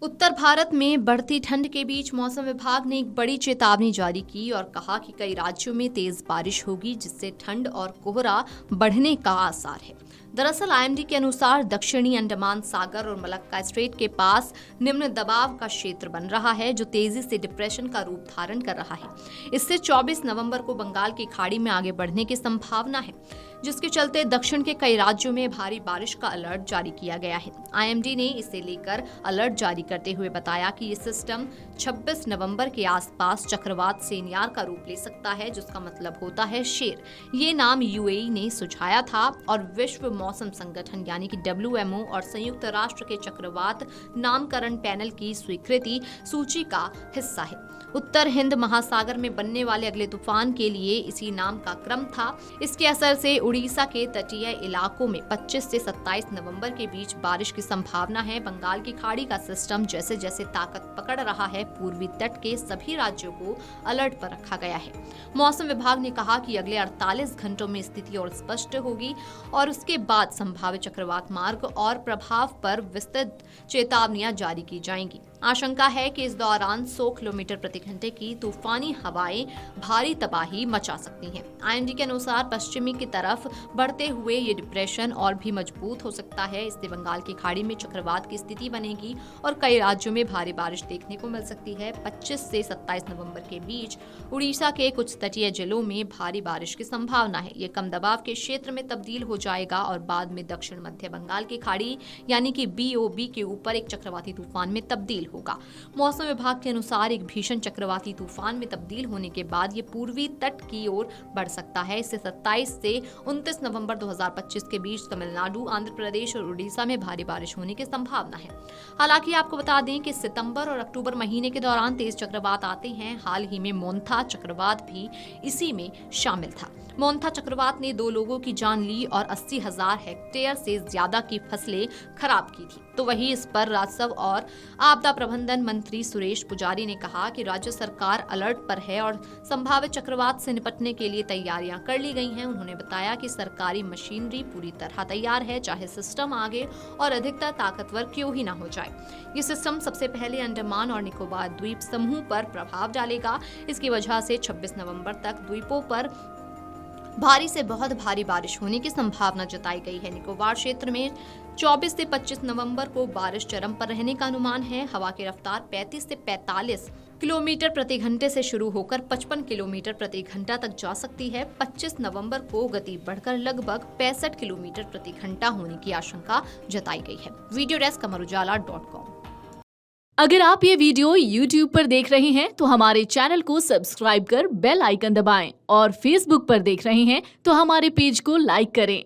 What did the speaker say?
उत्तर भारत में बढ़ती ठंड के बीच मौसम विभाग ने एक बड़ी चेतावनी जारी की और कहा कि कई राज्यों में तेज बारिश होगी, जिससे ठंड और कोहरा बढ़ने का आसार है। दरअसल आईएमडी के अनुसार दक्षिणी अंडमान सागर और मलक्का स्ट्रेट के पास निम्न दबाव का क्षेत्र बन रहा है, जो तेजी से डिप्रेशन का रूप धारण कर रहा है। इससे 24 नवंबर को बंगाल की खाड़ी में आगे बढ़ने की संभावना है, जिसके चलते दक्षिण के कई राज्यों में भारी बारिश का अलर्ट जारी किया गया है। आईएमडी ने इसे लेकर अलर्ट जारी करते हुए बताया कि ये सिस्टम 26 नवंबर के आसपास चक्रवात सेनियार का रूप ले सकता है, जिसका मतलब होता है शेर। ये नाम यूएई ने सुझाया था और विश्व मौसम संगठन यानी कि WMO और संयुक्त राष्ट्र के चक्रवात नामकरण पैनल की स्वीकृति सूची का हिस्सा है। उत्तर हिंद महासागर में बनने वाले अगले तूफान के लिए इसी नाम का क्रम था। इसके असर से उड़ीसा के तटीय इलाकों में 25 से 27 नवंबर के बीच बारिश की संभावना है। बंगाल की खाड़ी का सिस्टम जैसे जैसे ताकत पकड़ रहा है, पूर्वी तट के सभी राज्यों को अलर्ट पर रखा गया है। मौसम विभाग ने कहा कि अगले 48 घंटों में स्थिति और स्पष्ट होगी और उसके बाद संभावित चक्रवात मार्ग और प्रभाव पर विस्तृत चेतावनियां जारी की जाएंगी। आशंका है कि इस दौरान 100 किलोमीटर प्रति घंटे की तूफानी हवाएं भारी तबाही मचा सकती हैं। आईएमडी के अनुसार पश्चिमी की तरफ बढ़ते हुए ये डिप्रेशन और भी मजबूत हो सकता है। इससे बंगाल की खाड़ी में चक्रवात की स्थिति बनेगी और कई राज्यों में भारी बारिश देखने को मिल सकती है। 25 से 27 नवंबर के बीच उड़ीसा के कुछ तटीय जिलों में भारी बारिश की संभावना है। ये कम दबाव के क्षेत्र में तब्दील हो जाएगा और बाद में दक्षिण मध्य बंगाल की खाड़ी यानी कि BOB के ऊपर एक चक्रवाती तूफान में तब्दील होगा। मौसम विभाग के अनुसार एक भीषण चक्रवाती तूफान में तब्दील होने के बाद ये पूर्वी तट की ओर बढ़ सकता है। इससे 27 से 29 नवंबर 2025 के बीच तमिलनाडु, आंध्र प्रदेश और उड़ीसा में भारी बारिश होने की संभावना है। हालांकि आपको बता दें कि सितंबर और अक्टूबर महीने के दौरान तेज चक्रवात आते हैं। हाल ही में मोन्था चक्रवात भी इसी में शामिल था। मोन्था चक्रवात ने 2 लोगों की जान ली और 80,000 हेक्टेयर से ज्यादा की फसलें खराब की थी। तो वहीं इस पर राजस्व और आपदा प्रबंधन मंत्री सुरेश पुजारी ने कहा कि राज्य सरकार अलर्ट पर है और संभावित चक्रवात से निपटने के लिए तैयारियां कर ली गई हैं। उन्होंने बताया कि सरकारी मशीनरी पूरी तरह तैयार है, चाहे सिस्टम आगे और अधिकतर ताकतवर क्यों ही ना हो जाए। ये सिस्टम सबसे पहले अंडमान और निकोबार द्वीप समूह पर प्रभाव डालेगा। इसकी वजह से 26 नवंबर तक द्वीपों पर भारी से बहुत भारी बारिश होने की संभावना जताई गई है। निकोबार क्षेत्र में 24 से 25 नवंबर को बारिश चरम पर रहने का अनुमान है। हवा की रफ्तार 35 से 45 किलोमीटर प्रति घंटे से शुरू होकर 55 किलोमीटर प्रति घंटा तक जा सकती है। 25 नवंबर को गति बढ़कर लगभग 65 किलोमीटर प्रति घंटा होने की आशंका जताई गई है। Video desk amarujala.com। अगर आप ये वीडियो YouTube पर देख रहे हैं तो हमारे चैनल को सब्सक्राइब कर बेल आइकन दबाएं और Facebook पर देख रहे हैं तो हमारे पेज को लाइक करें।